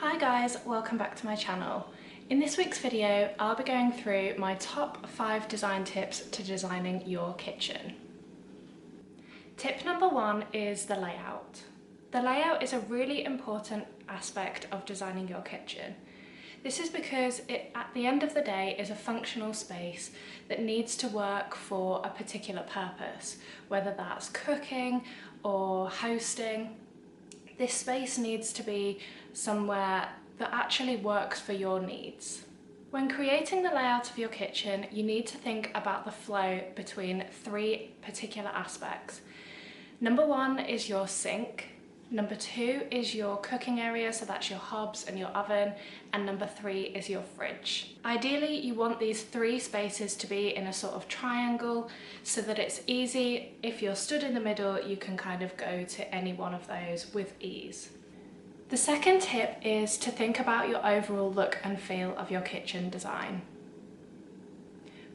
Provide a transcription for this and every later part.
Hi guys, welcome back to my channel. In this week's video, I'll be going through my top 5 design tips to designing your kitchen. Tip number 1 is the layout. The layout is a really important aspect of designing your kitchen. This is because it, at the end of the day, is a functional space that needs to work for a particular purpose, whether that's cooking or hosting. This space needs to be somewhere that actually works for your needs. When creating the layout of your kitchen, you need to think about the flow between 3 particular aspects. Number 1 is your sink. Number 2 is your cooking area, so that's your hobs and your oven, and number 3 is your fridge. Ideally, you want these 3 spaces to be in a sort of triangle so that it's easy. If you're stood in the middle, you can kind of go to any one of those with ease. The second tip is to think about your overall look and feel of your kitchen design.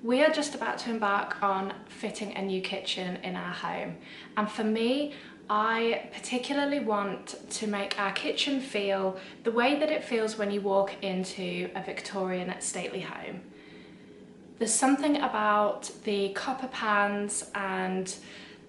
We are just about to embark on fitting a new kitchen in our home, and for me, I particularly want to make our kitchen feel the way that it feels when you walk into a Victorian stately home. There's something about the copper pans and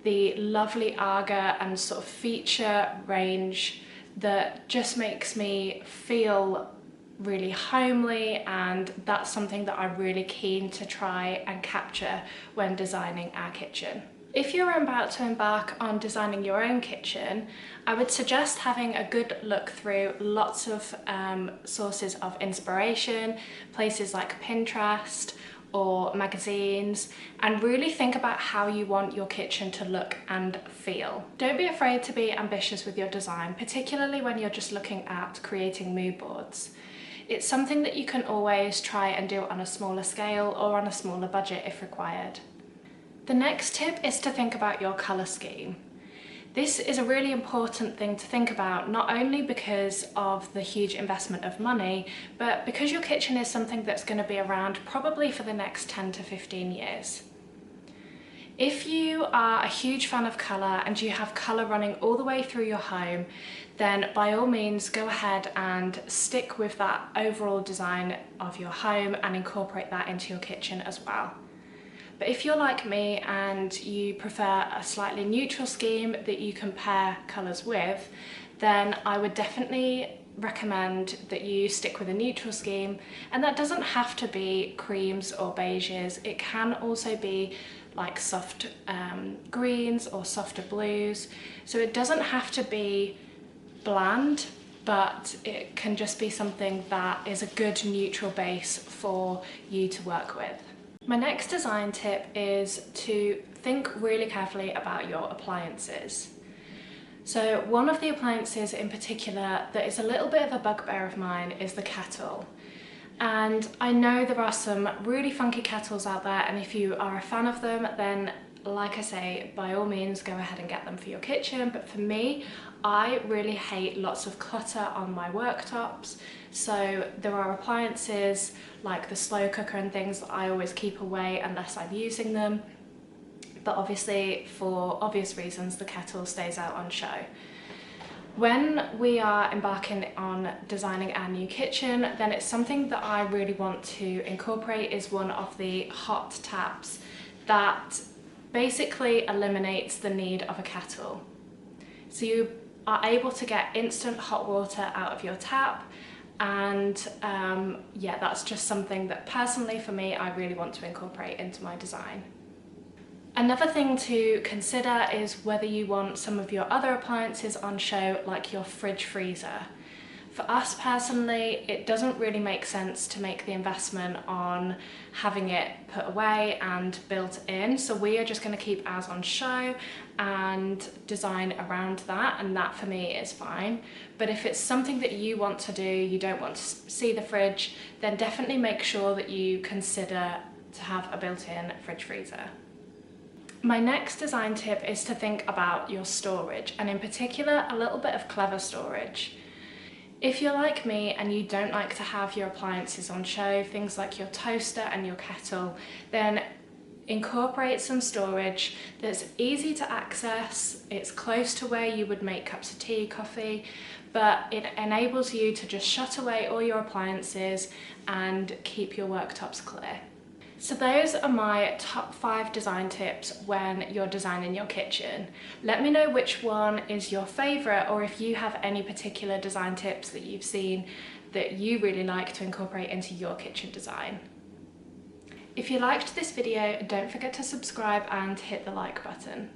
the lovely Aga and sort of feature range that just makes me feel really homely, and that's something that I'm really keen to try and capture when designing our kitchen. If you're about to embark on designing your own kitchen, I would suggest having a good look through lots of sources of inspiration, places like Pinterest or magazines, and really think about how you want your kitchen to look and feel. Don't be afraid to be ambitious with your design, particularly when you're just looking at creating mood boards. It's something that you can always try and do on a smaller scale or on a smaller budget if required. The next tip is to think about your colour scheme. This is a really important thing to think about, not only because of the huge investment of money, but because your kitchen is something that's going to be around probably for the next 10 to 15 years. If you are a huge fan of colour and you have colour running all the way through your home, then by all means go ahead and stick with that overall design of your home and incorporate that into your kitchen as well. But if you're like me and you prefer a slightly neutral scheme that you can pair colours with, then I would definitely recommend that you stick with a neutral scheme, and that doesn't have to be creams or beiges. It can also be like soft greens or softer blues, so it doesn't have to be bland, but it can just be something that is a good neutral base for you to work with. My next design tip is to think really carefully about your appliances. So one of the appliances in particular that is a little bit of a bugbear of mine is the kettle. And I know there are some really funky kettles out there, and if you are a fan of them, then like I say, by all means go ahead and get them for your kitchen. But for me, I really hate lots of clutter on my worktops. So there are appliances like the slow cooker and things that I always keep away unless I'm using them. But obviously, for obvious reasons, the kettle stays out on show. When we are embarking on designing our new kitchen, then it's something that I really want to incorporate is one of the hot taps that basically eliminates the need of a kettle. So you are able to get instant hot water out of your tap, and yeah, that's just something that personally for me I really want to incorporate into my design. Another thing to consider is whether you want some of your other appliances on show, like your fridge freezer. For us personally, it doesn't really make sense to make the investment on having it put away and built in, so we are just going to keep ours on show and design around that, and that for me is fine. But if it's something that you want to do, you don't want to see the fridge, then definitely make sure that you consider to have a built-in fridge freezer. My next design tip is to think about your storage, and in particular a little bit of clever storage. If you're like me and you don't like to have your appliances on show, things like your toaster and your kettle, then Incorporate some storage that's easy to access, it's close to where you would make cups of tea, coffee, but it enables you to just shut away all your appliances and keep your worktops clear. So those are my top 5 design tips when you're designing your kitchen. Let me know which one is your favourite, or if you have any particular design tips that you've seen that you really like to incorporate into your kitchen design. If you liked this video, don't forget to subscribe and hit the like button.